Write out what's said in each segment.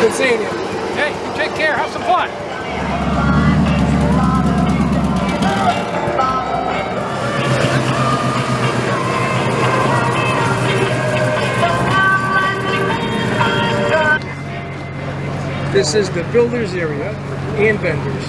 Good seeing you. Hey, you take care. Have some fun. This is the builders area and vendors.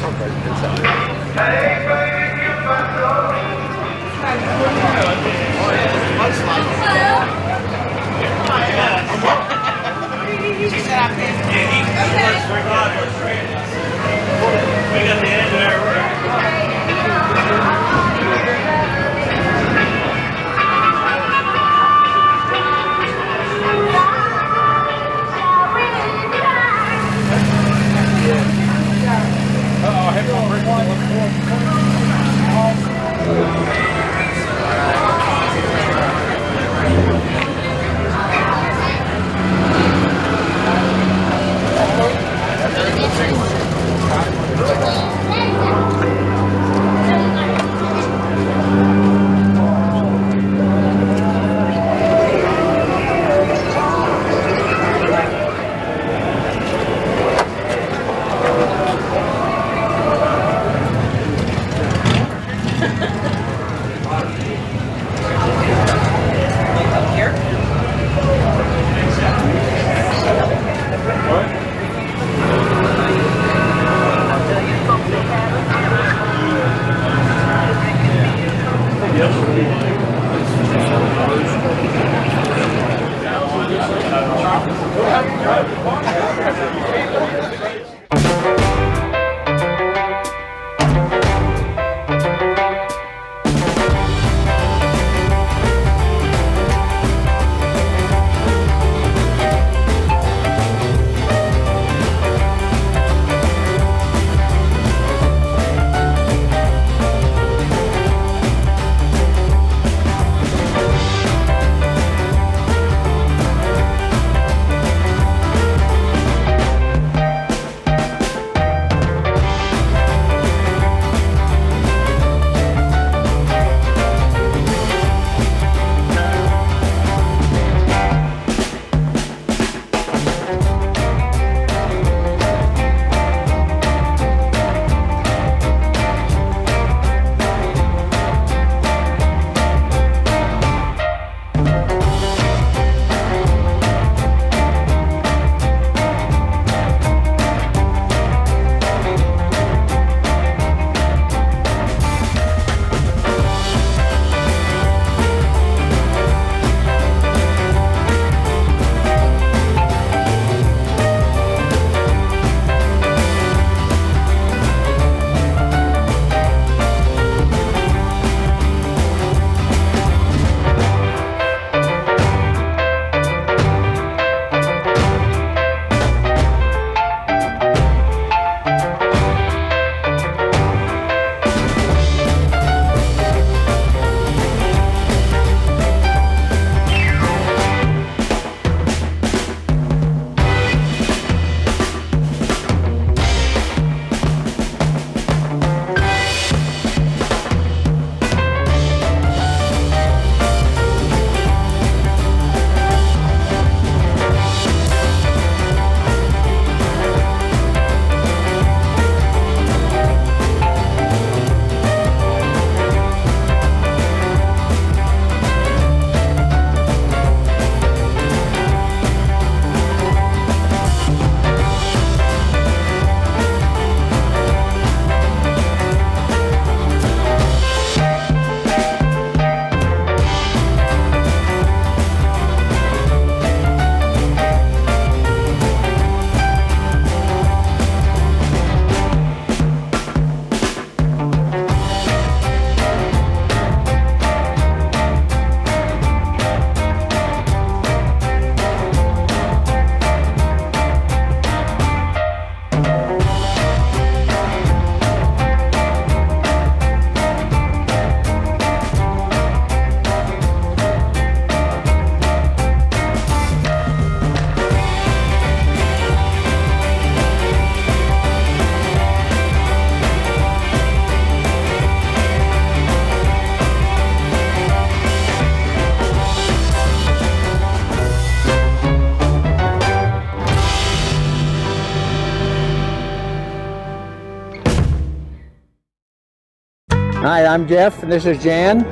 Hi, I'm Jeff, and this is Jan.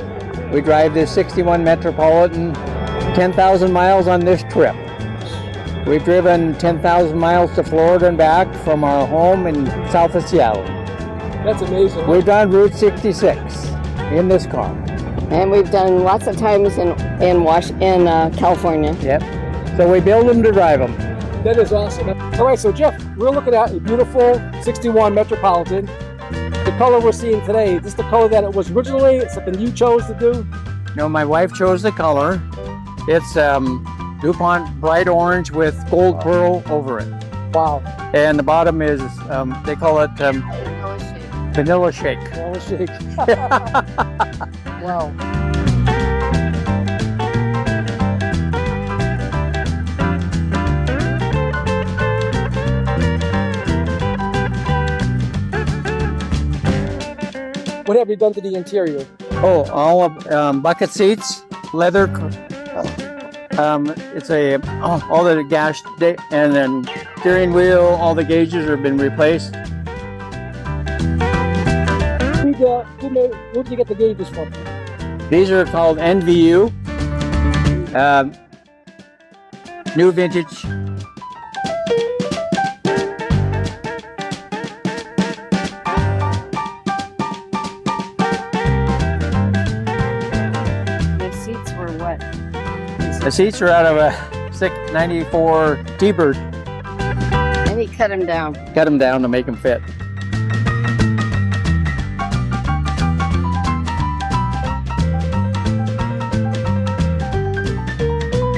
We drive this 61 Metropolitan, 10,000 miles on this trip. We've driven 10,000 miles to Florida and back from our home in south of Seattle. That's amazing. We've done Route 66 in this car. And we've done lots of times in California. Yep. So we build them to drive them. That is awesome. All right, so Jeff, we're looking at a beautiful 61 Metropolitan. The color we're seeing today, is this the color that it was originally? It's something you chose to do? No, my wife chose the color. It's DuPont bright orange with gold pearl over it. Wow. And the bottom is, they call it vanilla shake. Vanilla shake. Wow. What have you done to the interior? Oh, all of bucket seats, leather. It's all the gas and then steering wheel. All the gauges have been replaced. Where did you get the gauges from? These are called NVU. New vintage. The seats were what? The seats are out of a 694 T-Bird. And he cut them down. Cut them down to make them fit.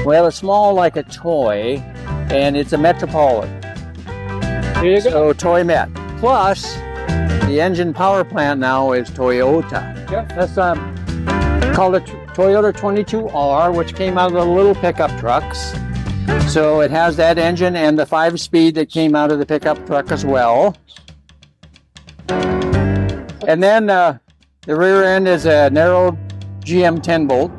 Well, it's small like a toy, and it's a Metropolitan. There you go. So toy Met. Plus, the engine power plant now is Toyota. Yeah. That's called a Toyota 22R, which came out of the little pickup trucks. So it has that engine and the 5-speed that came out of the pickup truck as well. And then the rear end is a narrow GM 10 bolt.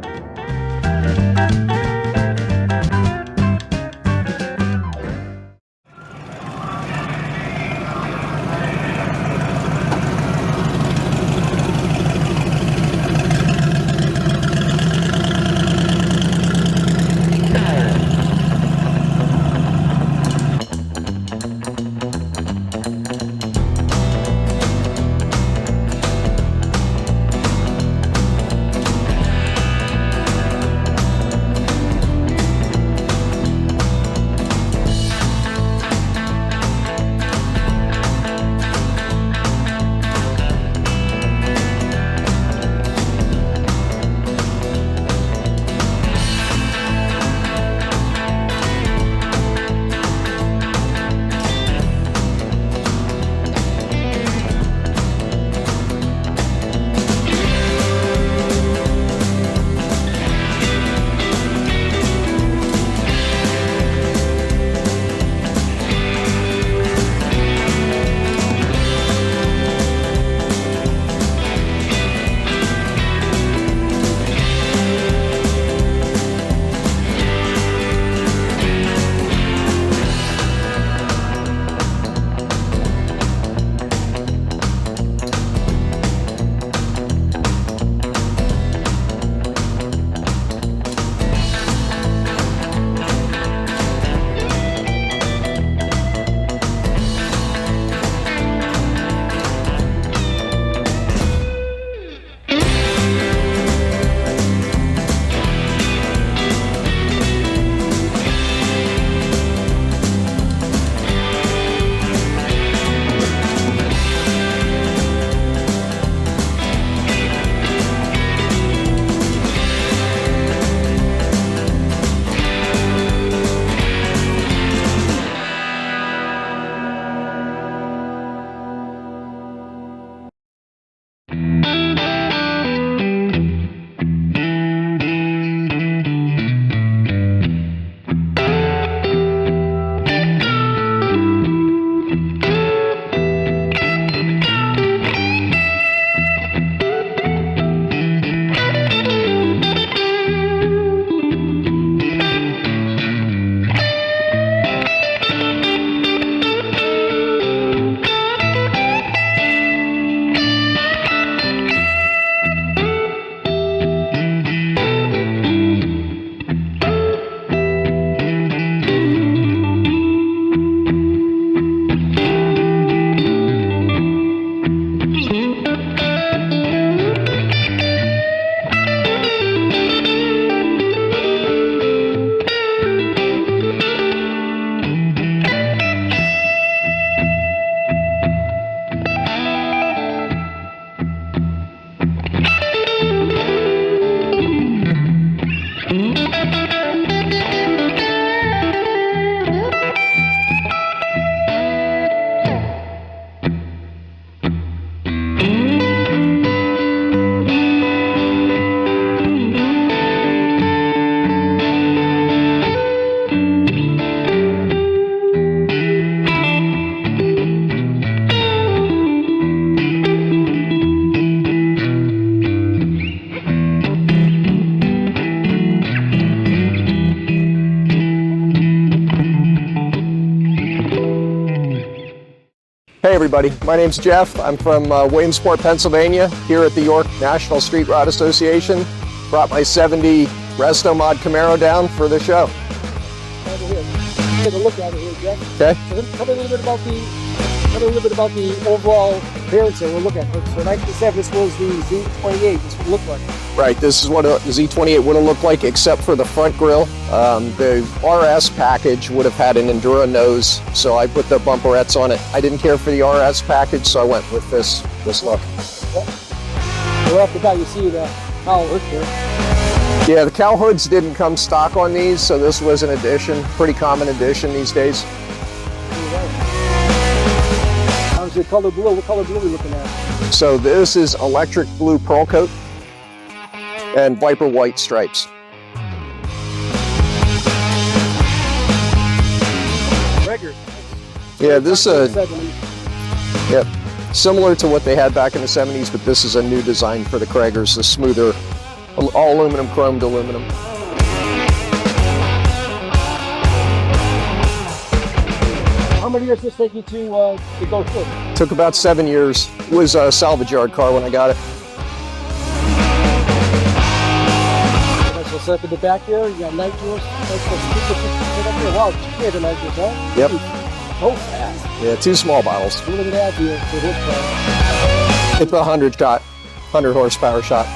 Hey everybody, my name's Jeff. I'm from Williamsport, Pennsylvania, here at the York National Street Rod Association. Brought my 70 Resto-MOD Camaro down for the show. Over here. Take a look at it here, Jeff. Okay. So then tell me a little bit about the overall appearance that we're looking at. For 1970, this was the Z28. This would look like. Right, this is what the Z28 would have looked like, except for the front grille. The RS package would have had an Enduro nose, so I put the bumperettes on it. I didn't care for the RS package, so I went with this look. Right off the bat, you see the cowl hood here. Yeah, the cowl hoods didn't come stock on these, so this was an addition, pretty common addition these days. How's your color blue? What color blue are we looking at? So this is electric blue pearl coat and viper white stripes. Record. Yeah, this Yep. similar to what they had back in the 70s, but this is a new design for the Craigers, the smoother, all aluminum, chromed aluminum. How many years did this take you to go through? Took about 7 years. It was a salvage yard car when I got it. So set up in the back here, you got nitros, up here. Wow, you had the nitros, huh? Yep. So fast. Yeah, 2 small bottles. Look at that here for this car. It's a 100 horsepower shot.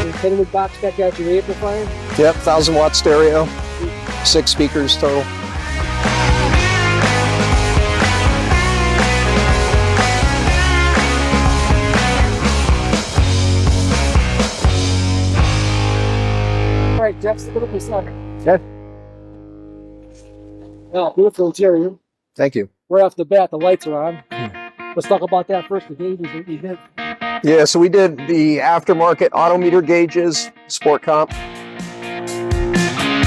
Your 10-wood box back out your amplifier. Yep, 1,000-watt stereo, 6 speakers total. All right, Jeff, stick it up inside. Okay. Now, beautiful interior. Thank you. Right off the bat, the lights are on. Let's talk about that first. The gauges that you did. Yeah, so we did the aftermarket autometer gauges, sport comp.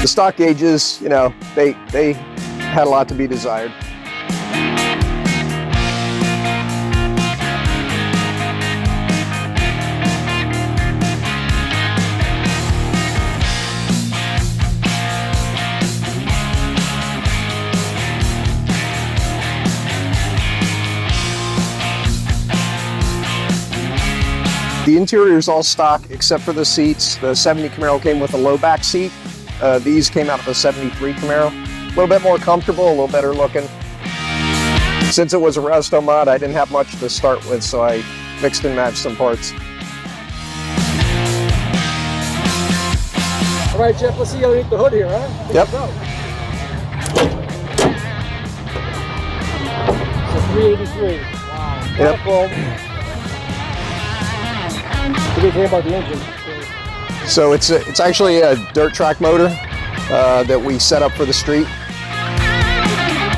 The stock gauges, you know, they had a lot to be desired. The interior is all stock except for the seats. The 70 Camaro came with a low back seat. These came out of the 73 Camaro. A little bit more comfortable, a little better looking. Since it was a Resto-MOD, I didn't have much to start with, so I mixed and matched some parts. All right, Jeff, let's see underneath the hood here, huh? Yep. So 383. Wow. Yep. Well, what do you think about the engine? So it's actually a dirt track motor that we set up for the street.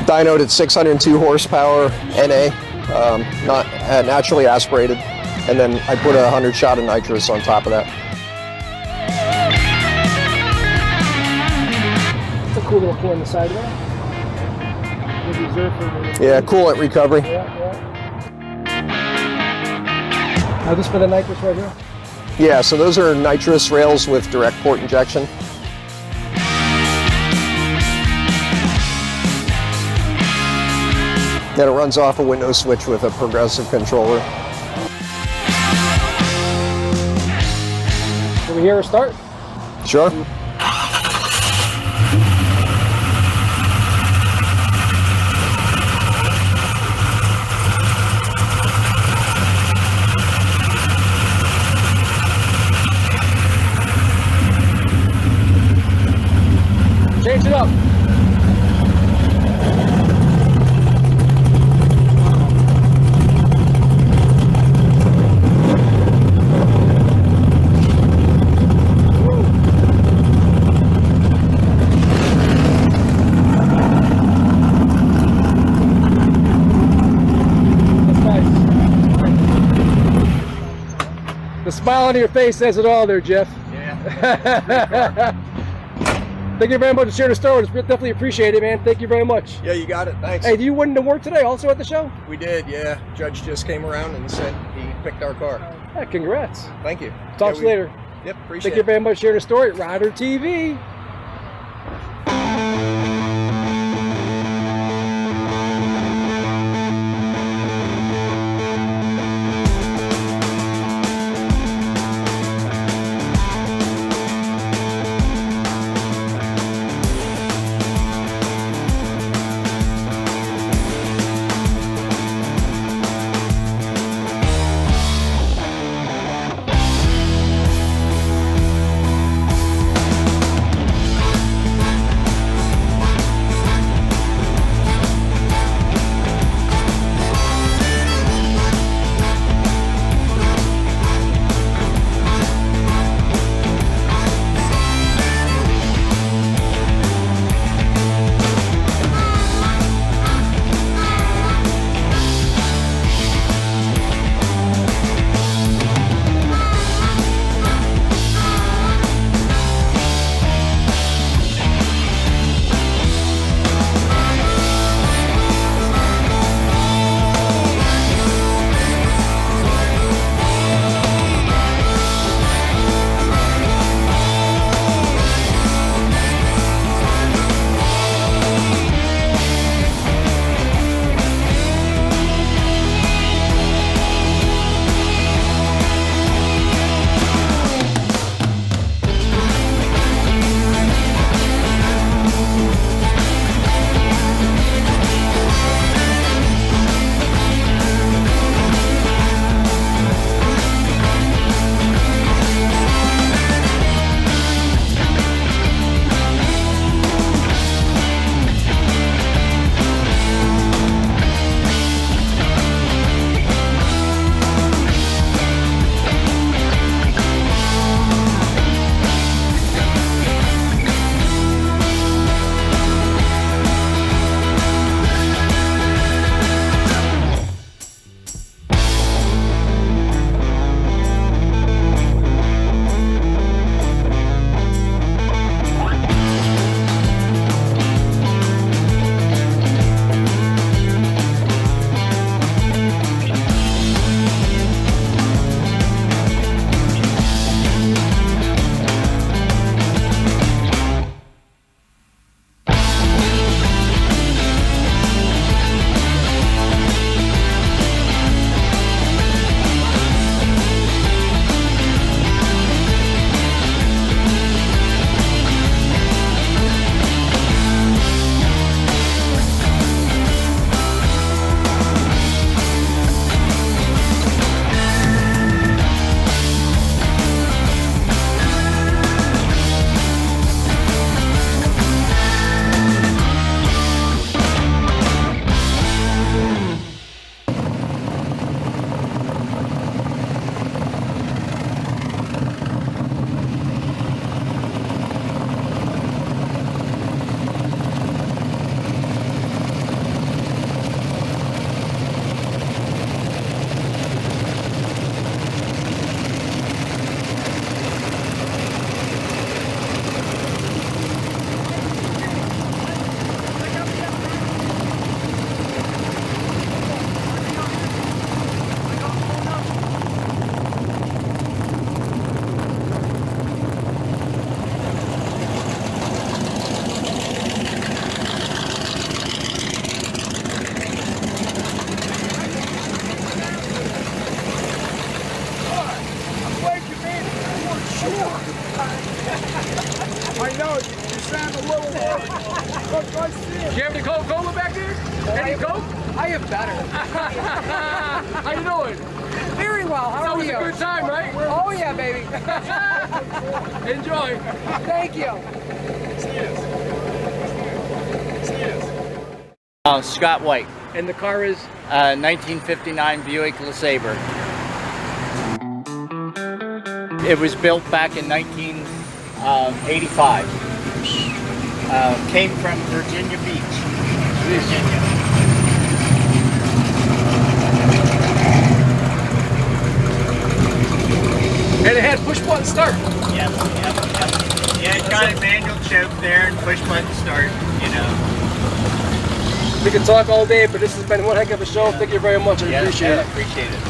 Dynoed at 602 horsepower NA, not naturally aspirated, and then I put 100 shot of nitrous on top of that. It's a cool little can on the side of that. Maybe reserved for the... Yeah, coolant recovery. Yeah. Now this for the nitrous right here? Yeah, so those are nitrous rails with direct port injection. Then it runs off a window switch with a progressive controller. Can we hear her start? Sure. Change it up. The smile on your face says it all there, Jeff. Yeah. Thank you very much for sharing the story. It's definitely appreciated, man. Thank you very much. Yeah, you got it. Thanks. Hey, do you win the work today also at the show? We did, yeah. Judge just came around and said he picked our car. Yeah, congrats. Thank you. Talk to you later. Yep, appreciate Thank it. you very much for sharing the story. Rider TV. you have any Coca-Cola back there? Any Coke? I am better. How you doing? Very well. How That are was you? a good time, right? Oh yeah, baby. Enjoy. Thank you. Scott White, And the car is 1959 Buick LeSabre. It was built back in 1985. Came from Virginia Beach, Virginia. and it had push button start. Yep. Yeah, it's got a manual choke there and push button start, you know. We can talk all day, but this has been one heck of a show. Thank you very much. I appreciate it. Appreciate it.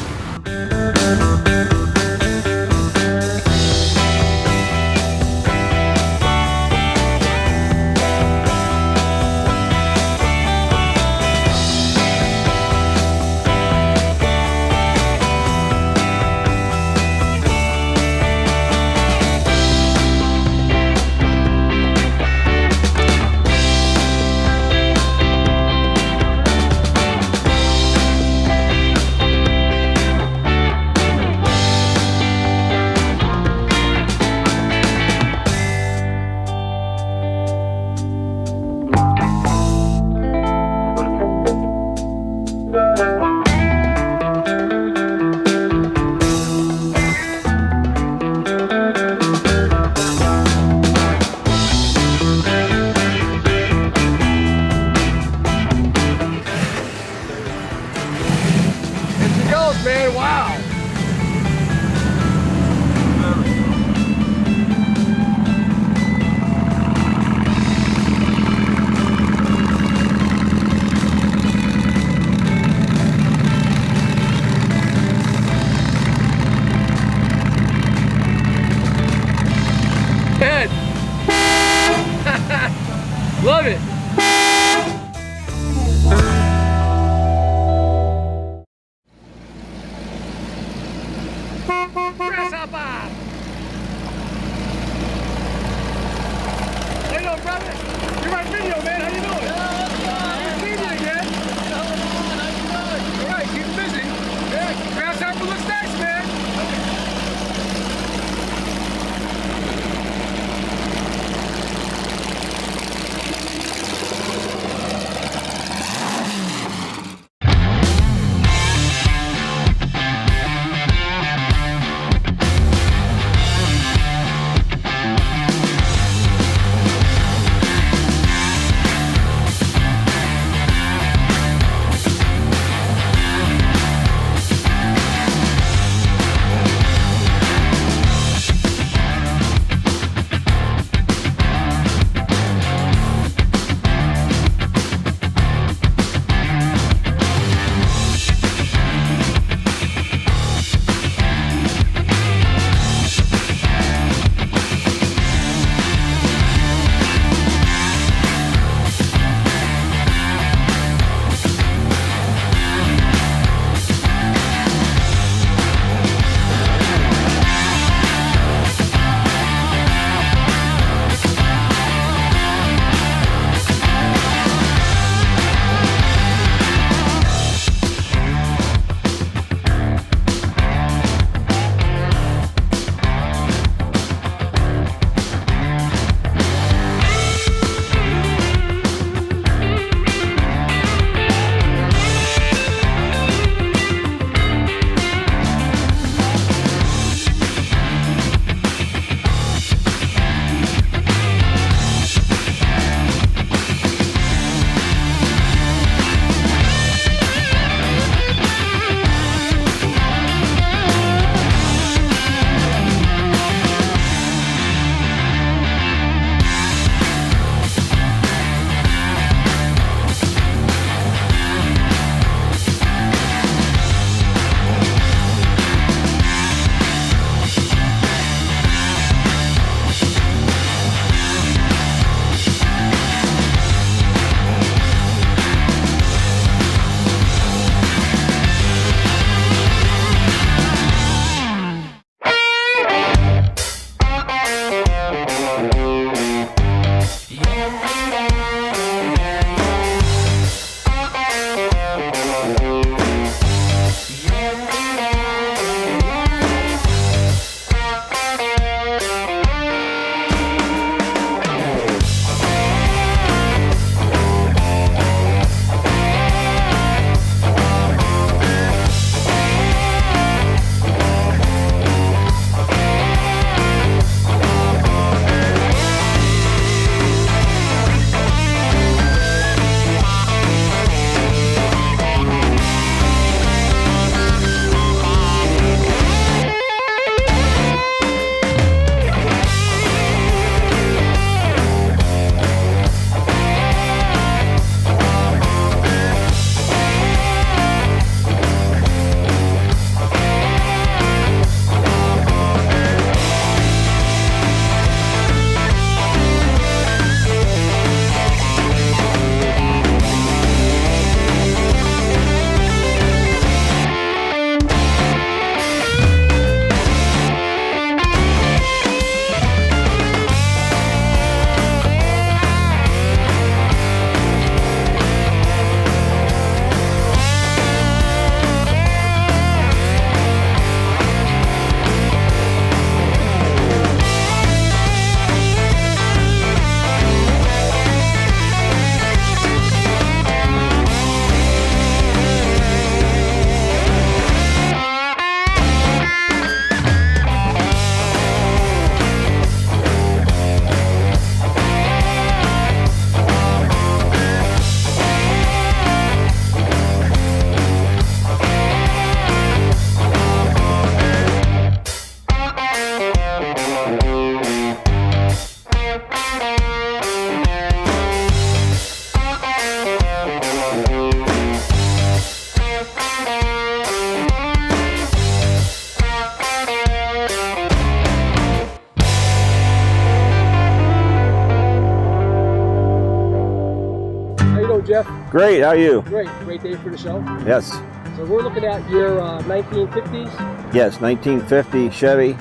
Jeff? Great, how are you? Great day for the show. Yes, So we're looking at your 1950s. yes, 1950 Chevy,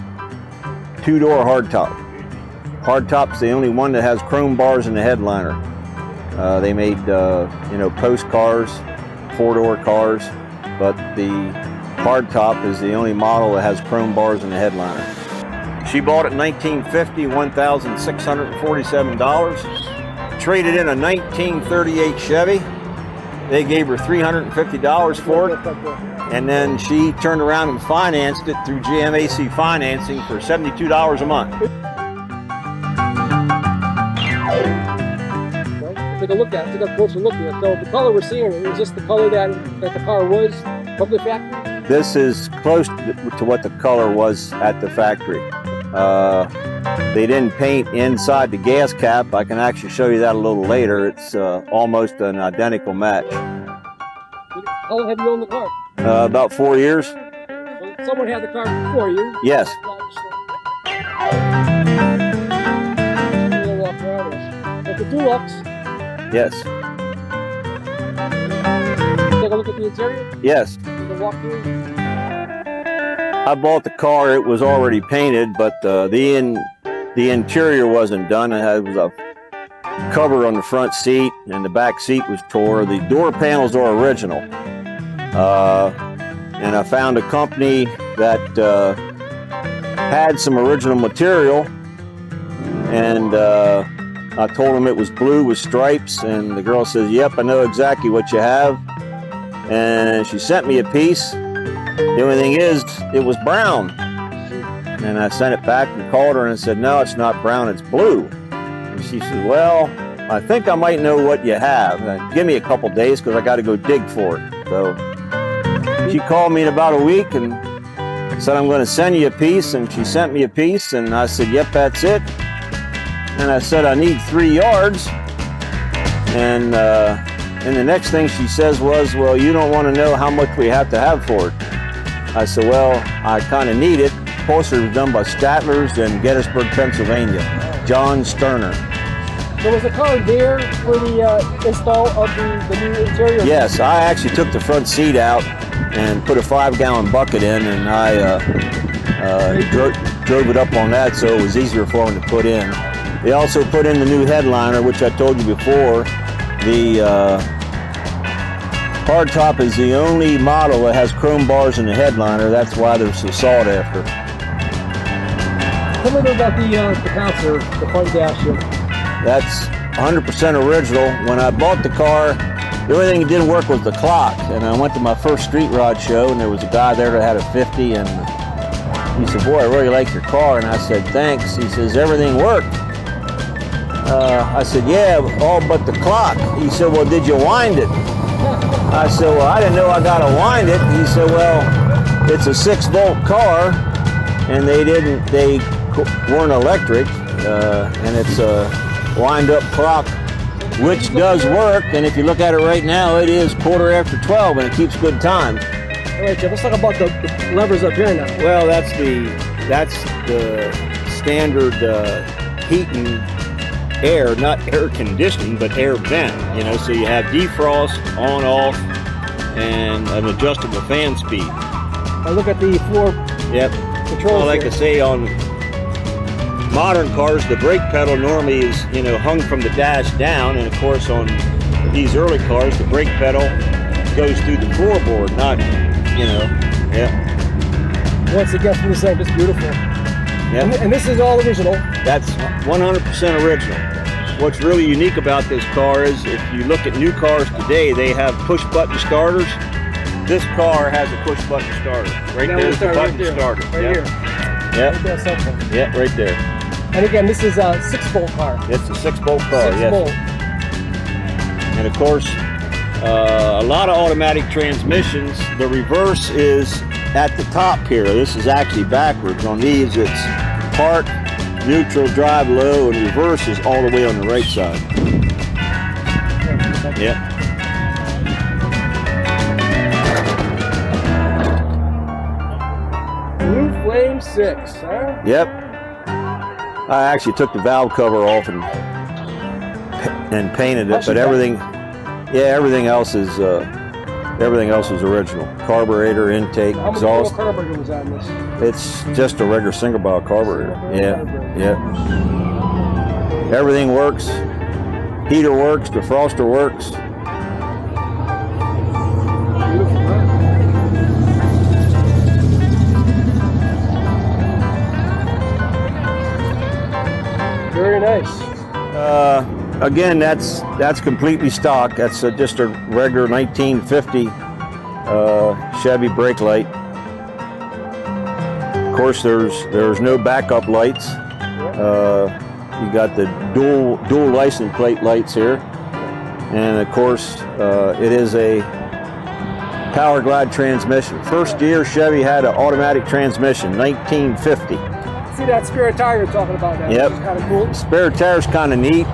two-door hardtop. Hardtop's the only one that has chrome bars in the headliner. They made, you know, post cars, four-door cars, but the hardtop is the only model that has chrome bars in the headliner. She bought it in 1950, $1,647. Traded in a 1938 Chevy. They gave her $350 for it, and then she turned around and financed it through GMAC financing for $72 a month. Take a look at it, take a closer look here. So the color we're seeing, is this the color that the car was from the factory? This is close to what the color was at the factory. They didn't paint inside the gas cap. I can actually show you that a little later. It's almost an identical match. How long have you owned the car? About 4 years. Well, someone had the car before you. Yes. We'll walk around it. But the Deluxe, Yes. take a look at the interior. Yes. The walkthrough. I bought the car. It was already painted, but the interior wasn't done. It was a cover on the front seat, and the back seat was tore. The door panels are original. And I found a company that had some original material, and I told them it was blue with stripes, and the girl says, "Yep, I know exactly what you have." And she sent me a piece. The only thing is, it was brown. And I sent it back and called her and said, "No, it's not brown, it's blue." And she said, "Well, I think I might know what you have. Give me a couple days because I got to go dig for it." So she called me in about a week and said, "I'm going to send you a piece." And she sent me a piece, and I said, "Yep, that's it." And I said, "I need 3 yards." And the next thing she says was, "Well, you don't want to know how much we have to have for it." I said, "Well, I kind of need it." Upholstery was done by Statler's in Gettysburg, Pennsylvania. John Sterner. So was the car there for the install of the new interior? Yes, I actually took the front seat out and put a 5-gallon bucket in, and I drove it up on that so it was easier for them to put in. They also put in the new headliner, which I told you before. The hardtop is the only model that has chrome bars in the headliner. That's why they're so sought after. Tell me about the console, the front dash here. That's 100% original. When I bought the car, the only thing that didn't work was the clock. And I went to my first street rod show, and there was a guy there that had a 50, and he said, "Boy, I really like your car." And I said, "Thanks." He says, "Everything worked." I said, "Yeah, all but the clock." He said, "Well, did you wind it?" I said, "Well, I didn't know I gotta wind it." He said, "Well, it's a 6-volt car, and they weren't electric, and it's a wind-up clock, which does work. And if you look at it right now, it is 12:15, and it keeps good time." All right, Jeff, let's talk about the levers up here now. Well, that's the standard heat and air, not air conditioning, but air vent. You know, so you have defrost, on, off, and an adjustable fan speed. I look at the floor Yep. controls. Well, like I here. say, on modern cars, the brake pedal normally is, you know, hung from the dash down, and of course on these early cars, the brake pedal goes through the floorboard, not, you know, yeah. Once again, from the same, it's beautiful. Yep. And this is all original. That's 100% original. What's really unique about this car is if you look at new cars today, they have push-button starters. This car has a push-button starter. Right Now there's the right button there, starter. Right Yep. here. Yep. Right there, something. Yep, right there. And again, this is a 6-bolt car. It's a 6-bolt car, 6-bolt. yes. And of course, a lot of automatic transmissions, the reverse is at the top here. This is actually backwards. On these, it's park, neutral, drive low, and reverse is all the way on the right side. Yep. Blue Flame 6, huh? Yep. I actually took the valve cover off and painted it, but everything, Yeah, everything else is original. Carburetor, intake, How many exhaust. little carburetor was on this? It's just a regular single barrel carburetor. Yeah, yeah. Everything works. Heater works. Defroster works. Beautiful, huh? Very nice. Again, that's completely stock. That's just a regular 1950 Chevy brake light. Of course, there's no backup lights. You got the dual license plate lights here, and of course, it is a power glide transmission. First year Chevy had an automatic transmission, 1950. See that spare tire you're talking about now? Yep. Which is kind of cool. Spare tire's kind of neat.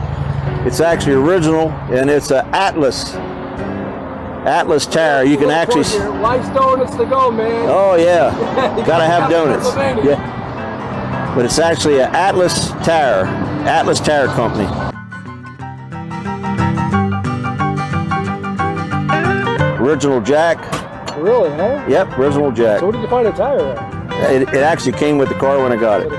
It's actually original, and it's an Atlas tire. You can actually. Life's donuts to go, man. Oh yeah, gotta have donuts. Pennsylvania. Yeah, but it's actually an Atlas Tire Company. Original jack. Really, huh? Yep, original jack. So where did you find a tire at? It actually came with the car when I got it.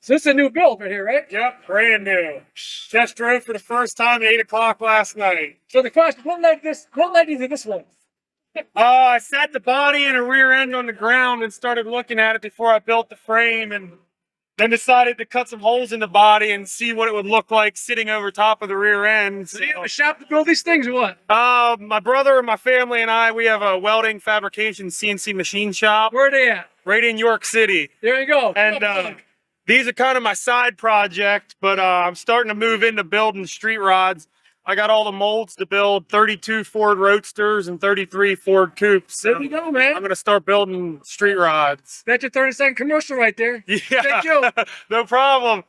So this is a new build right here, right? Yep, brand new. Just drove for the first time at 8 o'clock last night. So the question, what led you to this one? I sat the body and a rear end on the ground and started looking at it before I built the frame, and then decided to cut some holes in the body and see what it would look like sitting over top of the rear end. So you have a shop to build these things or what? My brother and my family and I, we have a welding fabrication CNC machine shop. Where are they at? Right in York City. There you go. And these are kind of my side project, but I'm starting to move into building street rods. I got all the molds to build 32 Ford Roadsters and 33 Ford Coupes. There you go, man. I'm going to start building street rods. That's your 30-second commercial right there. Yeah, Thank you. no problem.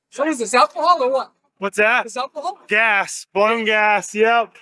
So is this alcohol or what? What's that? This alcohol? Gas, blown gas, yep.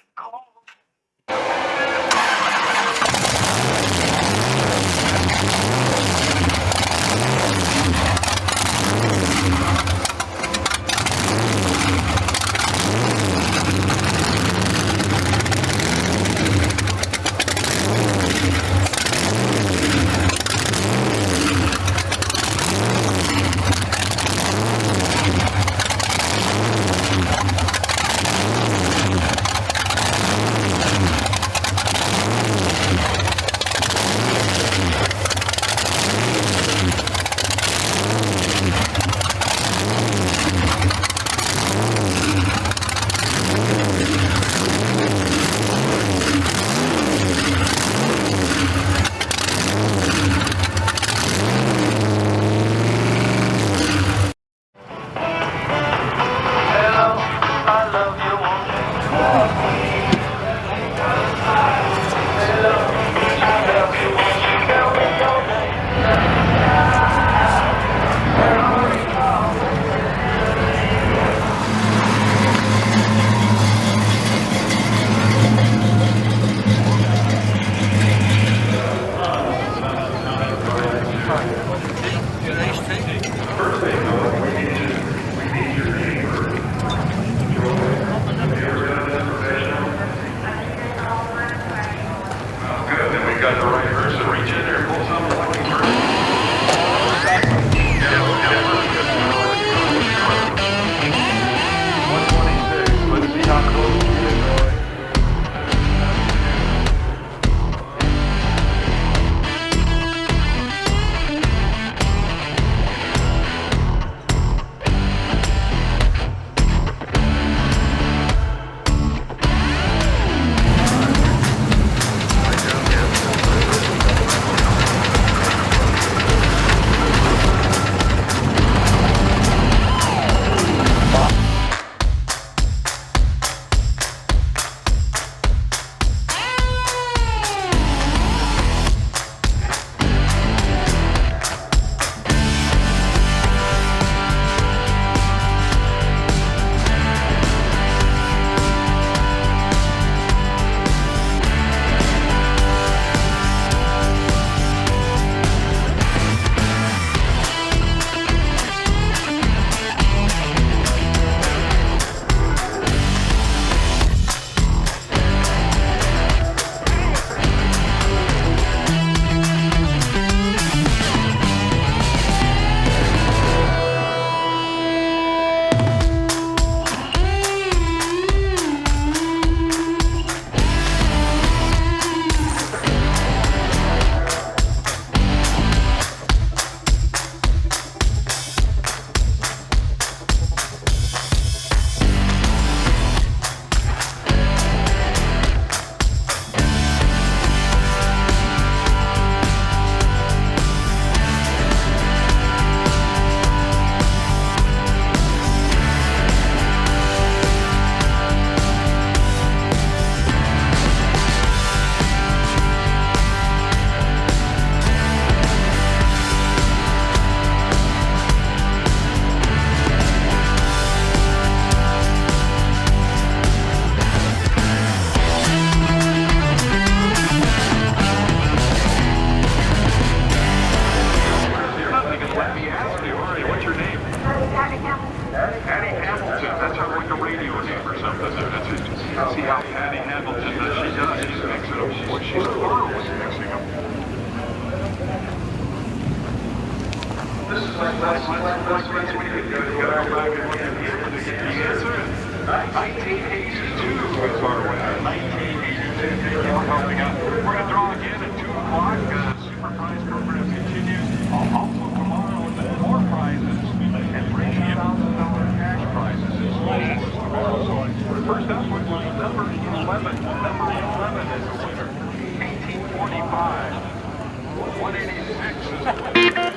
First up was number 11. Number 11 is the winner. 1845. 186.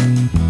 Thank you.